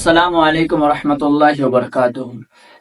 अस्सलामु अलैकुम वरहमतुल्लाहि वबरकातुहू।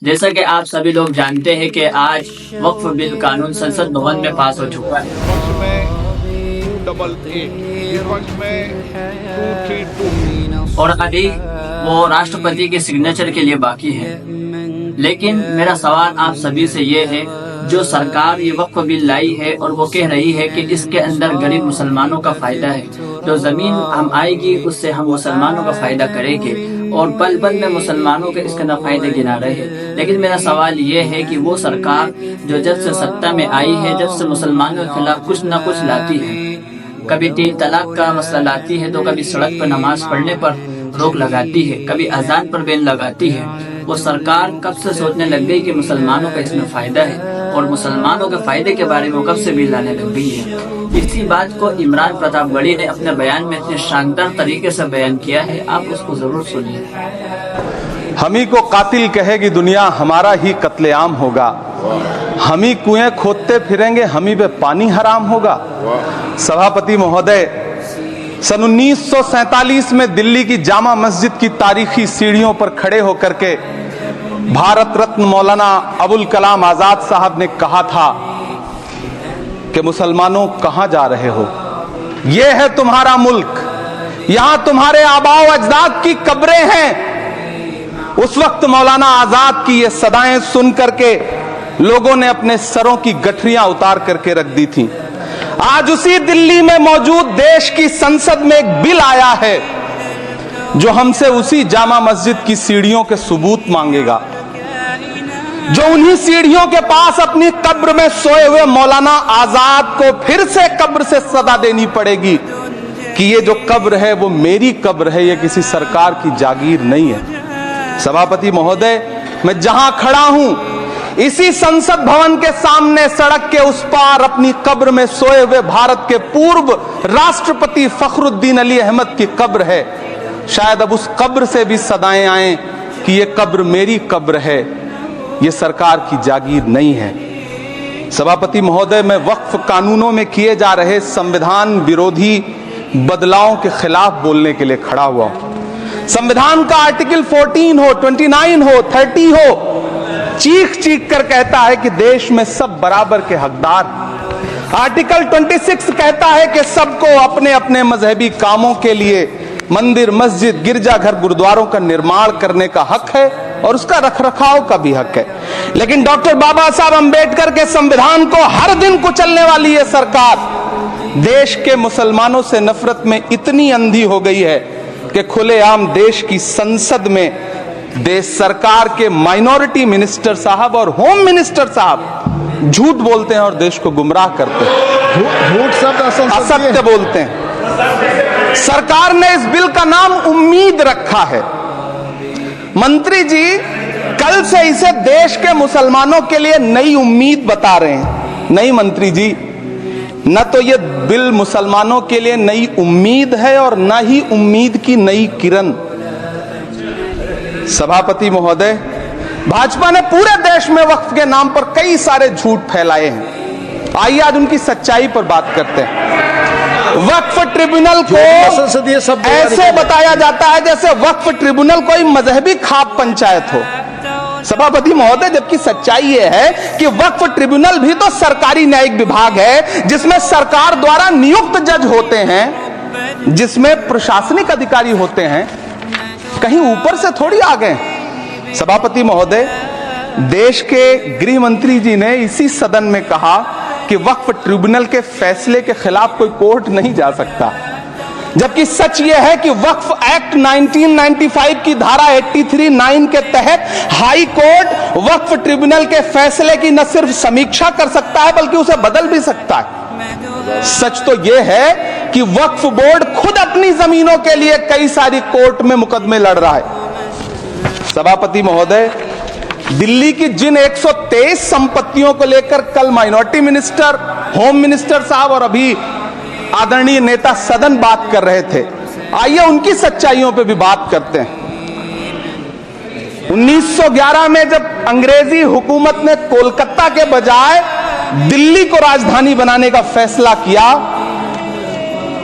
जैसा कि आप सभी लोग जानते हैं कि आज वक्फ बिल कानून संसद भवन में पास हो चुका है। पक्ष में 288, विपक्ष में 232 और अभी वो राष्ट्रपति के सिग्नेचर के लिए बाकी है। लेकिन मेरा सवाल आप सभी से ये है, जो सरकार ये वक्फ बिल लाई है और वो कह रही है कि इसके अंदर गरीब मुसलमानों का फायदा है, जो जमीन हम आएगी उससे हम मुसलमानों का फायदा करेंगे और पल पल में मुसलमानों के इसके अंदर फायदे गिना रहे हैं। लेकिन मेरा सवाल ये है कि वो सरकार जो जब से सत्ता में आई है, जब से मुसलमानों के खिलाफ कुछ न कुछ लाती है, कभी 3 तलाक का मसला लाती है तो कभी सड़क पर नमाज पढ़ने पर रोक लगाती है, कभी अजान पर बैन लगाती है। वो सरकार कब से सोचने लग गई कि मुसलमानों का इसमें फायदा है और मुसलमानों के फायदे के बारे में वो कब से बिल लाने लग गई है। इसी बात को इमरान प्रतापगढ़ी ने अपने बयान में इतने शानदार तरीके से बयान किया है, आप उसको जरूर सुनिए। हम ही को कातिल कहेगी दुनिया, हमारा ही कत्लेआम होगा। हम ही कुएं खोदते फिरेंगे, हम ही पे पानी हराम होगा। सभापति महोदय, सन 1947 में दिल्ली की जामा मस्जिद की तारीखी सीढ़ियों पर खड़े होकर के भारत रत्न मौलाना अबुल कलाम आजाद साहब ने कहा था कि मुसलमानों कहां जा रहे हो, यह है तुम्हारा मुल्क, यहां तुम्हारे आबाओ अजदाद की कब्रें हैं। उस वक्त मौलाना आजाद की ये सदाएं सुन करके लोगों ने अपने सरों की गठरियां उतार करके रख दी थी। आज उसी दिल्ली में मौजूद देश की संसद में एक बिल आया है जो हमसे उसी जामा मस्जिद की सीढ़ियों के सबूत मांगेगा, जो उन्हीं सीढ़ियों के पास अपनी कब्र में सोए हुए मौलाना आजाद को फिर से कब्र से सदा देनी पड़ेगी कि ये जो कब्र है वो मेरी कब्र है, ये किसी सरकार की जागीर नहीं है। सभापति महोदय, मैं जहां खड़ा हूं इसी संसद भवन के सामने सड़क के उस पार अपनी कब्र में सोए हुए भारत के पूर्व राष्ट्रपति फखरुद्दीन अली अहमद की कब्र है। शायद अब उस कब्र से भी सदाएं आए कि ये कब्र मेरी कब्र है, ये सरकार की जागीर नहीं है। सभापति महोदय, मैं वक्फ कानूनों में किए जा रहे संविधान विरोधी बदलावों के खिलाफ बोलने के लिए खड़ा हुआ हूं। संविधान का आर्टिकल 14 हो, 29 हो, 30 हो, चीख चीख कर कहता है कि देश में सब बराबर के हकदार। आर्टिकल 26 कहता है कि सबको अपने अपने मजहबी कामों के लिए मंदिर, मस्जिद, गिरजाघर, गुरुद्वारों का निर्माण करने का हक है और उसका रखरखाव का भी हक है। लेकिन डॉक्टर बाबा साहब अंबेडकर के संविधान को हर दिन कुचलने वाली ये सरकार देश के मुसलमानों से नफरत में इतनी अंधी हो गई है कि खुलेआम देश की संसद में देश सरकार के माइनॉरिटी मिनिस्टर साहब और होम मिनिस्टर साहब झूठ बोलते हैं और देश को गुमराह करते हैं, झूठ शब्द असत्य बोलते हैं। सरकार ने इस बिल का नाम उम्मीद रखा है। मंत्री जी कल से इसे देश के मुसलमानों के लिए नई उम्मीद बता रहे हैं। नहीं मंत्री जी, न तो ये बिल मुसलमानों के लिए नई उम्मीद है और न ही उम्मीद की नई किरण। सभापति महोदय, भाजपा ने पूरे देश में वक्फ के नाम पर कई सारे झूठ फैलाए हैं। आइए आज उनकी सच्चाई पर बात करते हैं। वक्फ ट्रिब्यूनल को ऐसे बताया जाता है जैसे वक्फ ट्रिब्यूनल कोई मजहबी खाप पंचायत हो। सभापति महोदय, जबकि सच्चाई यह है कि वक्फ ट्रिब्यूनल भी तो सरकारी न्यायिक विभाग है, जिसमें सरकार द्वारा नियुक्त जज होते हैं, जिसमें प्रशासनिक अधिकारी होते हैं, कहीं ऊपर से थोड़ी आ गए। सभापति महोदय, देश के गृह मंत्री जी ने इसी सदन में कहा कि वक्फ ट्रिब्यूनल के फैसले के खिलाफ कोई कोर्ट नहीं जा सकता, जबकि सच यह है कि वक्फ एक्ट 1995 की धारा 83(9) के तहत हाई कोर्ट वक्फ ट्रिब्यूनल के फैसले की न सिर्फ समीक्षा कर सकता है बल्कि उसे बदल भी सकता है। सच तो यह है कि वक्फ बोर्ड खुद अपनी जमीनों के लिए कई सारी कोर्ट में मुकदमे लड़ रहा है। सभापति महोदय, दिल्ली की जिन 123 संपत्तियों को लेकर कल माइनॉरिटी मिनिस्टर, होम मिनिस्टर साहब और अभी आदरणीय नेता सदन बात कर रहे थे, आइए उनकी सच्चाइयों पे भी बात करते हैं। 1911 में जब अंग्रेजी हुकूमत ने कोलकाता के बजाय दिल्ली को राजधानी बनाने का फैसला किया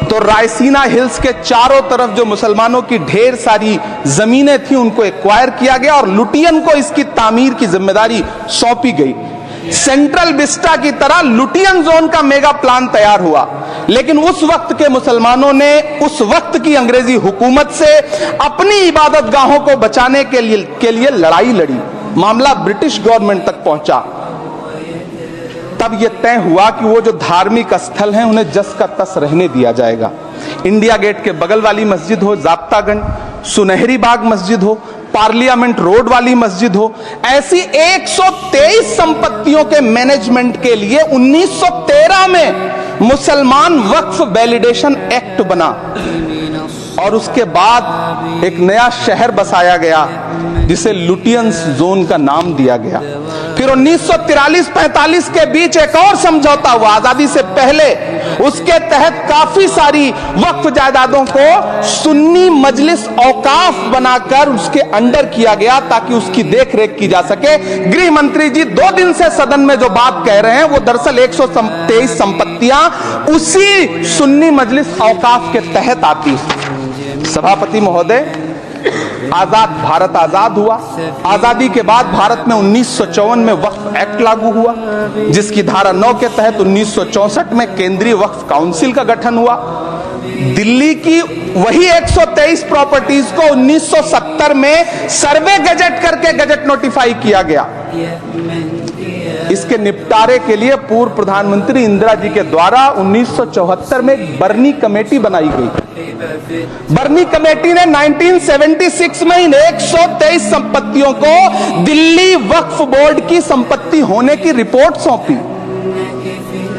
तो तो रायसीना हिल्स के चारों तरफ जो मुसलमानों की ढेर सारी जमीनें थी उनको एक्वायर किया गया और लुटियन को इसकी तामीर की जिम्मेदारी सौंपी गई। सेंट्रल विस्टा की तरह लुटियन जोन का मेगा प्लान तैयार हुआ, लेकिन उस वक्त के मुसलमानों ने उस वक्त की अंग्रेजी हुकूमत से अपनी इबादत गाहों को बचाने के लिए लड़ाई लड़ी। मामला ब्रिटिश गवर्नमेंट तक पहुंचा। तब यह तय हुआ कि वो जो धार्मिक स्थल हैं उन्हें जस का तस रहने दिया जाएगा। इंडिया गेट के बगल वाली मस्जिद हो, जाब्तागंज, सुनहरी बाग मस्जिद हो, पार्लियामेंट रोड वाली मस्जिद हो, ऐसी 123 संपत्तियों के मैनेजमेंट के लिए 1913 में मुसलमान वक्फ वैलिडेशन एक्ट बना और उसके बाद एक नया शहर बसाया गया जिसे लुटियंस जोन का नाम दिया गया। फिर 1943-45 के बीच एक और समझौता हुआ आजादी से पहले। उसके तहत काफी सारी वक्फ जायदादों को सुन्नी मजलिस औकाफ बनाकर उसके अंडर किया गया ताकि उसकी देखरेख की जा सके। गृह मंत्री जी 2 दिन से सदन में जो बात कह रहे हैं वो दरअसल 123 संपत्तियां उसी सुन्नी मजलिस औकाफ के तहत आती है। सभापति महोदय, आजाद भारत आजाद हुआ। आजादी के बाद भारत में 1954 में वक्फ एक्ट लागू हुआ, जिसकी धारा 9 के तहत 1964 में केंद्रीय वक्फ काउंसिल का गठन हुआ। दिल्ली की वही 123 प्रॉपर्टीज को 1970 में सर्वे गजट करके गजट नोटिफाई किया गया। इसके निपटारे के लिए पूर्व प्रधानमंत्री इंदिरा जी के द्वारा 1974 में एक बर्नी कमेटी बनाई गई। बर्नी कमेटी ने 1976 में इन 123 संपत्तियों को दिल्ली वक्फ बोर्ड की संपत्ति होने की रिपोर्ट सौंपी।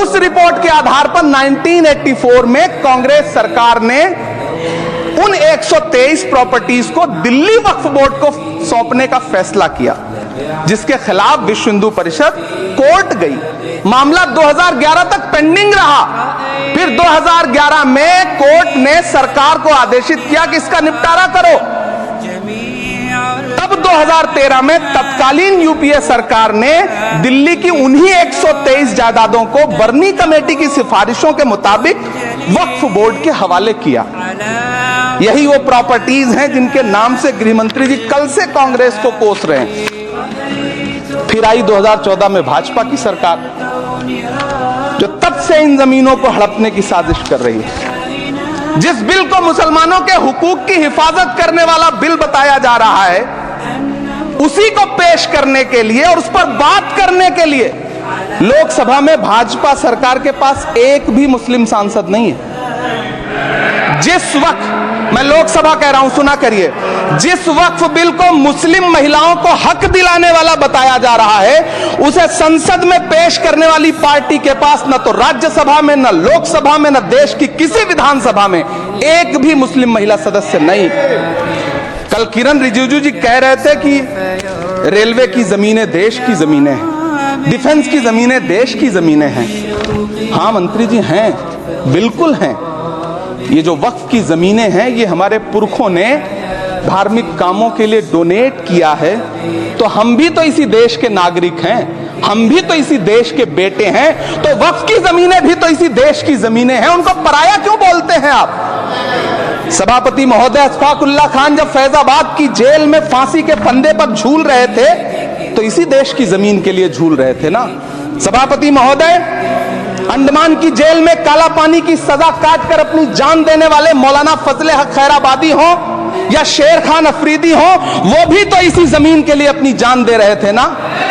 उस रिपोर्ट के आधार पर 1984 में कांग्रेस सरकार ने उन 123 प्रॉपर्टीज को दिल्ली वक्फ बोर्ड को सौंपने का फैसला किया, जिसके खिलाफ विश्व हिंदू परिषद कोर्ट गई। मामला 2011 तक पेंडिंग रहा। फिर 2011 में कोर्ट ने सरकार को आदेशित किया कि इसका निपटारा करो। तब 2013 में तत्कालीन यूपीए सरकार ने दिल्ली की उन्हीं 123 जायदादों को बर्नी कमेटी की सिफारिशों के मुताबिक वक्फ बोर्ड के हवाले किया। यही वो प्रॉपर्टीज हैं जिनके नाम से गृह मंत्री जी कल से कांग्रेस को कोस रहे हैं। फिर आई 2014 में भाजपा की सरकार, जो तब से इन जमीनों को हड़पने की साजिश कर रही है। जिस बिल को मुसलमानों के हुकूक की हिफाजत करने वाला बिल बताया जा रहा है, उसी को पेश करने के लिए और उस पर बात करने के लिए लोकसभा में भाजपा सरकार के पास एक भी मुस्लिम सांसद नहीं है। जिस वक्त, मैं लोकसभा कह रहा हूं, सुना करिए, जिस वक्फ बिल को मुस्लिम महिलाओं को हक दिलाने वाला बताया जा रहा है, उसे संसद में पेश करने वाली पार्टी के पास न तो राज्यसभा में, न लोकसभा में, न देश की किसी विधानसभा में एक भी मुस्लिम महिला सदस्य नहीं। कल किरण रिजिजू जी कह रहे थे कि रेलवे की जमीनें देश की जमीनें हैं, डिफेंस की जमीनें देश की जमीनें हैं। हाँ मंत्री जी हैं, बिल्कुल हैं। ये जो वक्फ की जमीनें हैं, ये हमारे पुरखों ने धार्मिक कामों के लिए डोनेट किया है। तो हम भी तो इसी देश के नागरिक हैं, हम भी तो इसी देश के बेटे हैं। तो वक्फ की जमीनें भी तो इसी देश की जमीनें हैं। उनको पराया क्यों बोलते हैं आप? सभापति महोदय, अशफाकुल्लाह खान जब फैजाबाद की जेल में फांसी के फंदे पर झूल रहे थे तो इसी देश की जमीन के लिए झूल रहे थे ना। सभापति महोदय, अंडमान की जेल में काला पानी की सजा काटकर अपनी जान देने वाले मौलाना फजले हक खैराबादी हो या शेर खान अफरीदी हो, वो भी तो इसी जमीन के लिए अपनी जान दे रहे थे ना।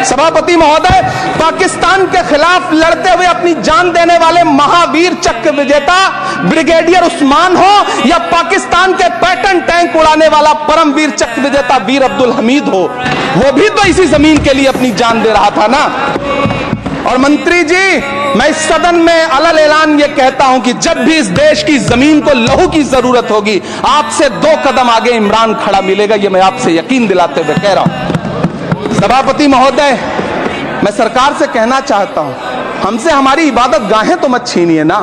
सभापति महोदय, पाकिस्तान के खिलाफ लड़ते हुए अपनी जान देने वाले महावीर चक्र विजेता ब्रिगेडियर उस्मान हो या पाकिस्तान के पैटर्न टैंक उड़ाने वाला परमवीर चक्र विजेता वीर अब्दुल हमीद हो, वो भी तो इसी जमीन के लिए अपनी जान दे रहा था ना। और मंत्री जी, मैं इस सदन में अलग ऐलान ये कहता हूं कि जब भी इस देश की जमीन को लहू की जरूरत होगी, आपसे 2 कदम आगे इमरान खड़ा मिलेगा। ये मैं आपसे यकीन दिलाते हुए कह रहा हूं। सभापति महोदय, मैं सरकार से कहना चाहता हूं, हमसे हमारी इबादत गाहें तो मत छीनिए ना,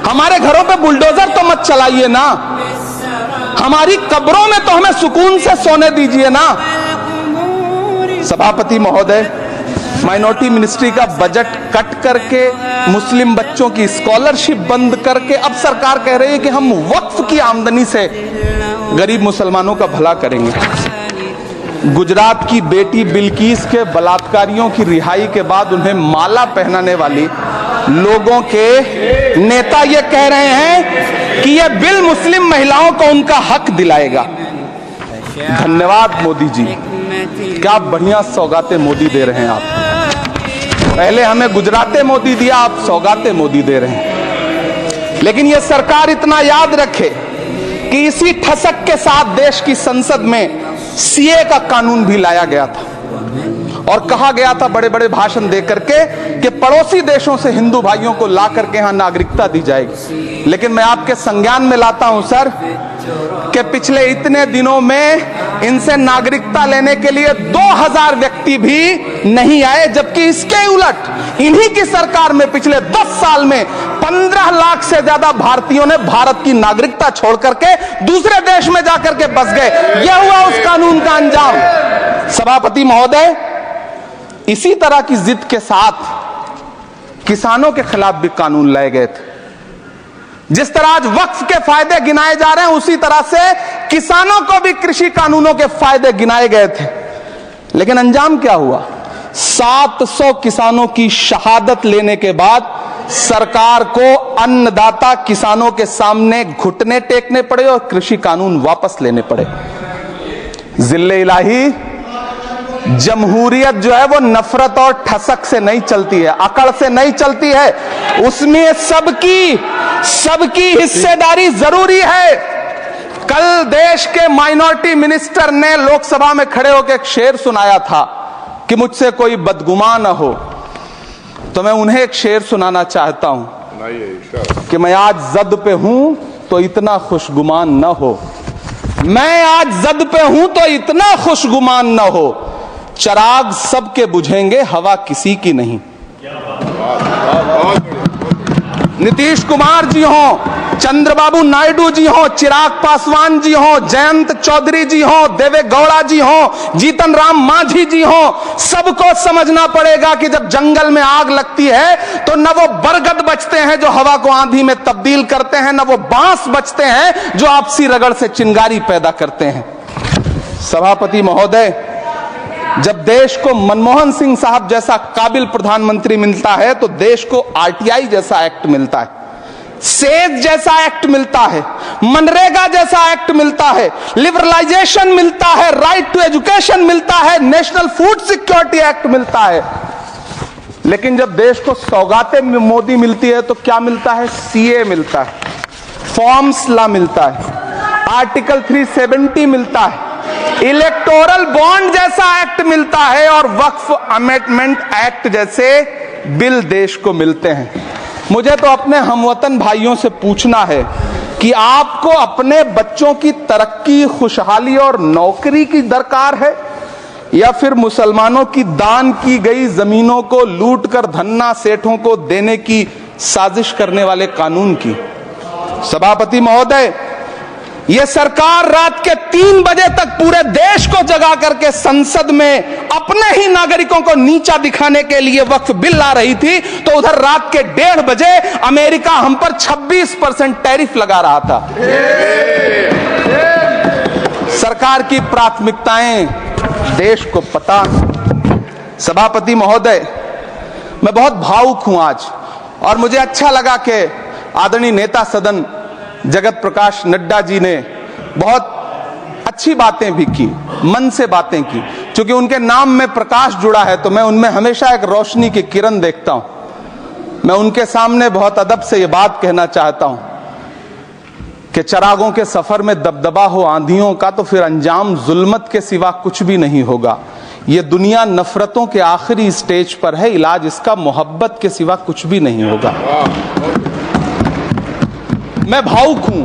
हमारे घरों पे बुलडोजर तो मत चलाइए ना, हमारी कब्रों में तो हमें सुकून से सोने दीजिए ना। सभापति महोदय, माइनॉरिटी मिनिस्ट्री का बजट कट करके, मुस्लिम बच्चों की स्कॉलरशिप बंद करके अब सरकार कह रही है कि हम वक्फ की आमदनी से गरीब मुसलमानों का भला करेंगे। गुजरात की बेटी बिल्किस के बलात्कारियों की रिहाई के बाद उन्हें माला पहनाने वाली लोगों के नेता ये कह रहे हैं कि यह बिल मुस्लिम महिलाओं को उनका हक दिलाएगा। धन्यवाद मोदी जी, क्या बढ़िया सौगातें मोदी दे रहे हैं आप। पहले हमें गुजराते मोदी दिया, आप सौगातें मोदी दे रहे हैं। लेकिन यह सरकार इतना याद रखे कि इसी ठसक के साथ देश की संसद में सीए का कानून भी लाया गया था और कहा गया था बड़े बड़े भाषण देकर के कि पड़ोसी देशों से हिंदू भाइयों को ला करके यहां नागरिकता दी जाएगी। लेकिन मैं आपके संज्ञान में लाता हूं सर कि पिछले इतने दिनों में इनसे नागरिकता लेने के लिए 2000 व्यक्ति भी नहीं आए, जबकि इसके उलट इन्हीं की सरकार में पिछले 10 साल में 15 लाख से ज्यादा भारतीयों ने भारत की नागरिकता छोड़ करके दूसरे देश में जाकर के बस गए। यह हुआ उस कानून का अंजाम। सभापति महोदय, इसी तरह की जिद के साथ किसानों के खिलाफ भी कानून लाए गए थे। जिस तरह आज वक्फ के फायदे गिनाए जा रहे हैं, उसी तरह से किसानों को भी कृषि कानूनों के फायदे गिनाए गए थे। लेकिन अंजाम क्या हुआ? 700 किसानों की शहादत लेने के बाद सरकार को अन्नदाता किसानों के सामने घुटने टेकने पड़े और कृषि कानून वापस लेने पड़े। जिल्ले इलाही, जमहूरियत जो है वो नफरत और ठसक से नहीं चलती है, अकड़ से नहीं चलती है, उसमें सबकी हिस्सेदारी जरूरी है। कल देश के माइनॉरिटी मिनिस्टर ने लोकसभा में खड़े होकर एक शेर सुनाया था कि मुझसे कोई बदगुमा न हो, तो मैं उन्हें एक शेर सुनाना चाहता हूं कि मैं आज जद पे हूं तो इतना खुशगुमान न हो, मैं आज जद पे हूं तो इतना खुशगुमान न हो, चराग सबके बुझेंगे हवा किसी की नहीं। नीतीश कुमार जी हो, चंद्रबाबू नायडू जी हो, चिराग पासवान जी हो, जयंत चौधरी जी हो, देवे गौड़ा जी हो, जीतन राम मांझी जी हो, सबको समझना पड़ेगा कि जब जंगल में आग लगती है तो न वो बरगद बचते हैं जो हवा को आंधी में तब्दील करते हैं, न वो बांस बचते हैं जो आपसी रगड़ से चिंगारी पैदा करते हैं। सभापति महोदय, जब देश को मनमोहन सिंह साहब जैसा काबिल प्रधानमंत्री मिलता है तो देश को आरटीआई जैसा एक्ट मिलता है, सेज जैसा एक्ट मिलता है, मनरेगा जैसा एक्ट मिलता है, लिबरलाइजेशन मिलता है, राइट टू एजुकेशन मिलता है, नेशनल फूड सिक्योरिटी एक्ट मिलता है। लेकिन जब देश को सौगातें मोदी मिलती है तो क्या मिलता है? सीए मिलता है, फॉर्म्स लॉ मिलता है, आर्टिकल 370 मिलता है, इलेक्टोरल बॉन्ड जैसा एक्ट मिलता है और वक्फ अमेंडमेंट एक्ट जैसे बिल देश को मिलते हैं। मुझे तो अपने हमवतन भाइयों से पूछना है कि आपको अपने बच्चों की तरक्की, खुशहाली और नौकरी की दरकार है या फिर मुसलमानों की दान की गई जमीनों को लूटकर धन्ना सेठों को देने की साजिश करने वाले कानून की? सभापति महोदय, यह सरकार रात के 3 बजे तक पूरे देश को जगा करके संसद में अपने ही नागरिकों को नीचा दिखाने के लिए वक्फ बिल ला रही थी, तो उधर रात के 1:30 बजे अमेरिका हम पर 26% टैरिफ लगा रहा था। सरकार की प्राथमिकताएं देश को पता। सभापति महोदय, मैं बहुत भावुक हूं आज, और मुझे अच्छा लगा कि आदरणीय नेता सदन जगत प्रकाश नड्डा जी ने बहुत अच्छी बातें भी की, मन से बातें की। क्योंकि उनके नाम में प्रकाश जुड़ा है तो मैं उनमें हमेशा एक रोशनी की किरण देखता हूं। मैं उनके सामने बहुत अदब से ये बात कहना चाहता हूं कि चिरागों के सफर में दबदबा हो आंधियों का तो फिर अंजाम जुल्मत के सिवा कुछ भी नहीं होगा। ये दुनिया नफरतों के आखिरी स्टेज पर है, इलाज इसका मोहब्बत के सिवा कुछ भी नहीं होगा। मैं भावुक हूं,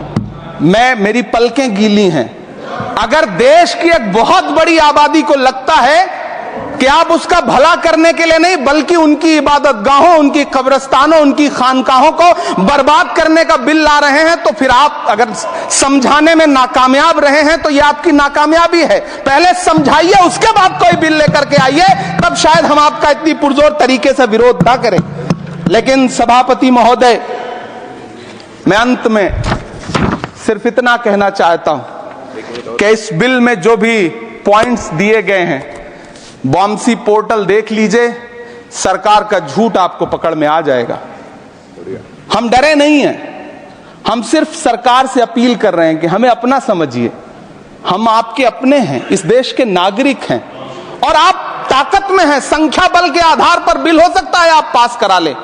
मेरी पलकें गीली हैं। अगर देश की एक बहुत बड़ी आबादी को लगता है कि आप उसका भला करने के लिए नहीं बल्कि उनकी इबादत गाहों, उनकी कब्रिस्तानों, उनकी खानकाहों को बर्बाद करने का बिल ला रहे हैं, तो फिर आप अगर समझाने में नाकामयाब रहे हैं तो यह आपकी नाकामयाबी है। पहले समझाइए, उसके बाद कोई बिल लेकर के आइए, तब शायद हम आपका इतनी पुरजोर तरीके से विरोध ना करें। लेकिन सभापति महोदय, मैं अंत में सिर्फ इतना कहना चाहता हूं कि इस बिल में जो भी पॉइंट्स दिए गए हैं, बॉम्सी पोर्टल देख लीजिए, सरकार का झूठ आपको पकड़ में आ जाएगा। हम डरे नहीं हैं, हम सिर्फ सरकार से अपील कर रहे हैं कि हमें अपना समझिए, हम आपके अपने हैं, इस देश के नागरिक हैं और आप ताकत में हैं। संख्या बल के आधार पर बिल हो सकता है आप पास करा ले,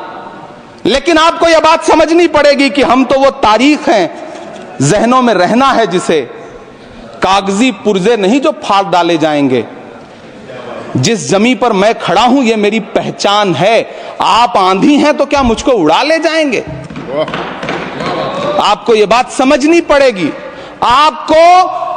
लेकिन आपको यह बात समझनी पड़ेगी कि हम तो वो तारीख हैं, जहनों में रहना है जिसे, कागजी पुर्जे नहीं जो फाड़ डाले जाएंगे। जिस जमीन पर मैं खड़ा हूं ये मेरी पहचान है। आप आंधी हैं तो क्या मुझको उड़ा ले जाएंगे? आपको यह बात समझनी पड़ेगी। आपको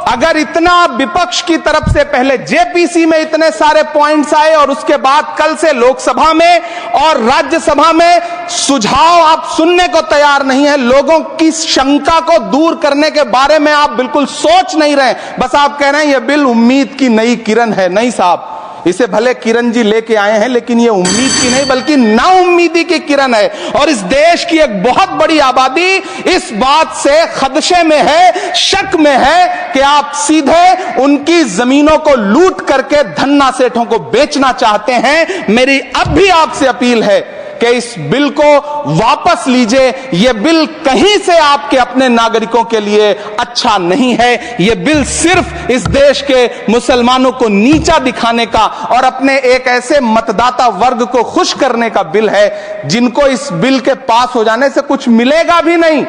अगर इतना विपक्ष की तरफ से पहले जेपीसी में इतने सारे पॉइंट्स आए और उसके बाद कल से लोकसभा में और राज्यसभा में सुझाव आप सुनने को तैयार नहीं है, लोगों की शंका को दूर करने के बारे में आप बिल्कुल सोच नहीं रहे, बस आप कह रहे हैं यह बिल उम्मीद की नई किरण है। नहीं साहब, इसे भले किरण जी लेके आए हैं, लेकिन ये उम्मीद की नहीं बल्कि नाउम्मीदी की किरण है। और इस देश की एक बहुत बड़ी आबादी इस बात से खदशे में है, शक में है कि आप सीधे उनकी जमीनों को लूट करके धन्ना सेठों को बेचना चाहते हैं। मेरी अब भी आपसे अपील है कि इस बिल को वापस लीजिए। यह बिल कहीं से आपके अपने नागरिकों के लिए अच्छा नहीं है। यह बिल सिर्फ इस देश के मुसलमानों को नीचा दिखाने का और अपने एक ऐसे मतदाता वर्ग को खुश करने का बिल है जिनको इस बिल के पास हो जाने से कुछ मिलेगा भी नहीं,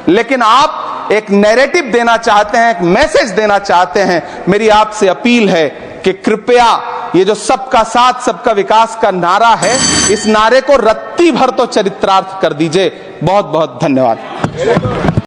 लेकिन आप एक नैरेटिव देना चाहते हैं, एक मैसेज देना चाहते हैं। मेरी आपसे अपील है कि कृपया ये जो सबका साथ सबका विकास का नारा है, इस नारे को रत्ती भर तो चरित्रार्थ कर दीजिए। बहुत बहुत धन्यवाद।